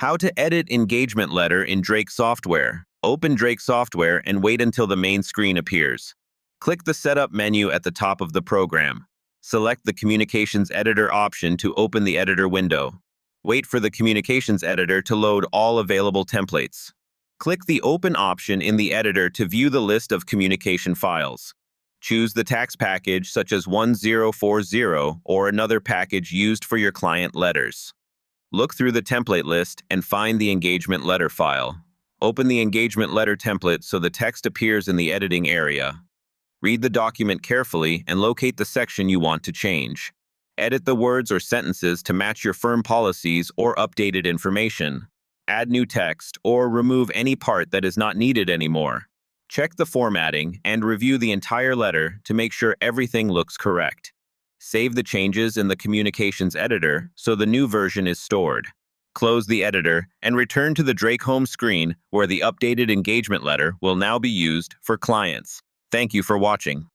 How to edit engagement letter in Drake software. Open Drake software and wait until the main screen appears. Click the Setup menu at the top of the program. Select the Communications Editor option to open the editor window. Wait for the Communications Editor to load all available templates. Click the Open option in the editor to view the list of communication files. Choose the tax package such as 1040 or another package used for your client letters. Look through the template list and find the engagement letter file. Open the engagement letter template so the text appears in the editing area. Read the document carefully and locate the section you want to change. Edit the words or sentences to match your firm policies or updated information. Add new text or remove any part that is not needed anymore. Check the formatting and review the entire letter to make sure everything looks correct. Save the changes in the Communications Editor so the new version is stored. Close the editor and return to the Drake home screen where the updated engagement letter will now be used for clients. Thank you for watching.